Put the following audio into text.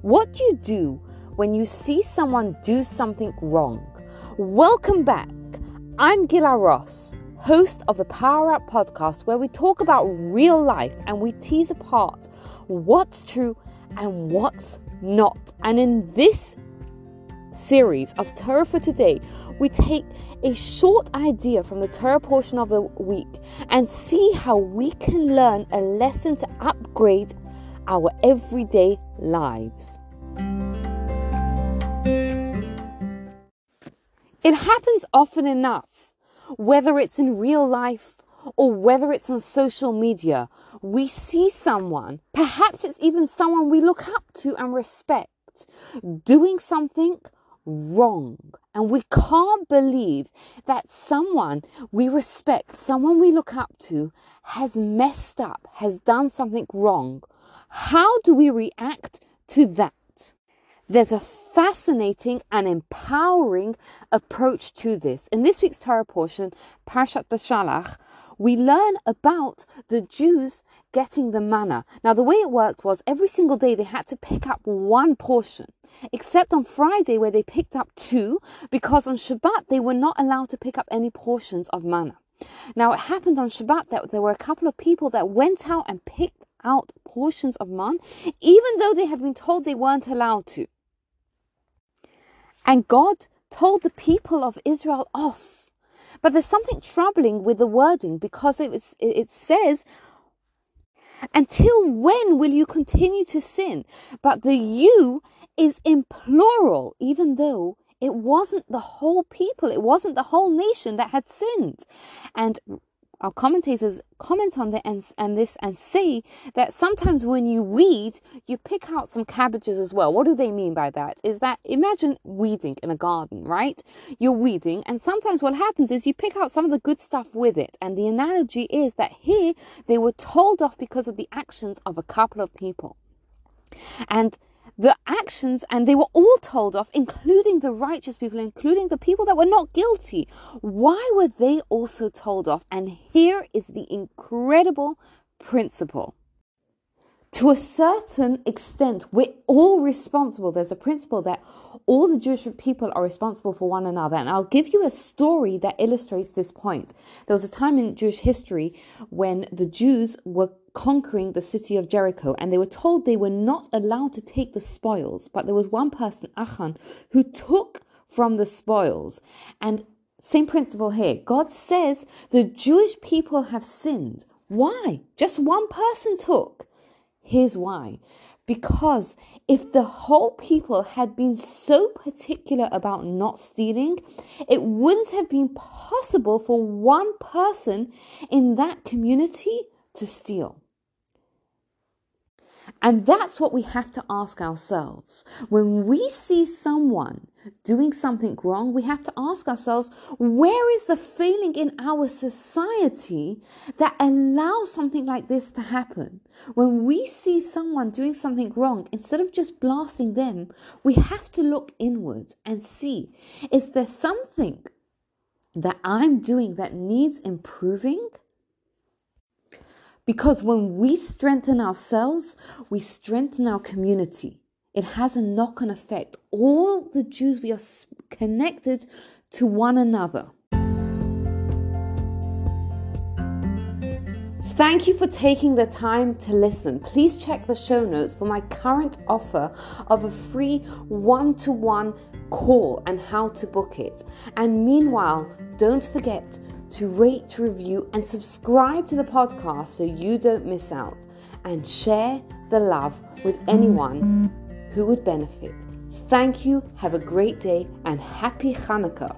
What do you do when you see someone do something wrong? Welcome back. I'm Gila Ross, host of the Power Up podcast, where we talk about real life and we tease apart what's true and what's not. And in this series of Torah for Today, we take a short idea from the Torah portion of the week and see how we can learn a lesson to upgrade our everyday lives. It happens often enough, whether it's in real life or whether it's on social media. We see someone, perhaps it's even someone we look up to and respect, doing something wrong. And we can't believe that someone we respect, someone we look up to, has messed up, has done something wrong. How do we react to that? There's a fascinating and empowering approach to this. In this week's Torah portion, Parashat Beshalach, we learn about the Jews getting the manna. Now, the way it worked was every single day they had to pick up one portion, except on Friday where they picked up two, because on Shabbat they were not allowed to pick up any portions of manna. Now, it happened on Shabbat that there were a couple of people that went out and picked out portions of manna, even though they had been told they weren't allowed to. And God told the people of Israel off. But there's something troubling with the wording, because it says, until when will you continue to sin? But the you is in plural, even though it wasn't the whole people, it wasn't the whole nation that had sinned. And our commentators comment on this and say that sometimes when you weed, you pick out some cabbages as well. What do they mean by that? Is that, imagine weeding in a garden, right? You're weeding, and sometimes what happens is you pick out some of the good stuff with it. And the analogy is that here they were told off because of the actions of a couple of people. And the actions, and they were all told off, including the righteous people, including the people that were not guilty. Why were they also told off? And here is the incredible principle. To a certain extent, we're all responsible. There's a principle that all the Jewish people are responsible for one another. And I'll give you a story that illustrates this point. There was a time in Jewish history when the Jews were conquering the city of Jericho, and they were told they were not allowed to take the spoils. But there was one person, Achan, who took from the spoils. And same principle here. God says the Jewish people have sinned. Why? Just one person took. Here's why. Because if the whole people had been so particular about not stealing, it wouldn't have been possible for one person in that community to steal. And that's what we have to ask ourselves. When we see someone doing something wrong, we have to ask ourselves, where is the feeling in our society that allows something like this to happen? When we see someone doing something wrong, instead of just blasting them, we have to look inward and see, is there something that I'm doing that needs improving? Because when we strengthen ourselves, we strengthen our community. It has a knock-on effect. All the Jews, we are connected to one another. Thank you for taking the time to listen. Please check the show notes for my current offer of a free one-to-one call and how to book it. And meanwhile, don't forget to rate, review, and subscribe to the podcast so you don't miss out. And share the love with anyone who would benefit. Thank you, have a great day, and happy Hanukkah.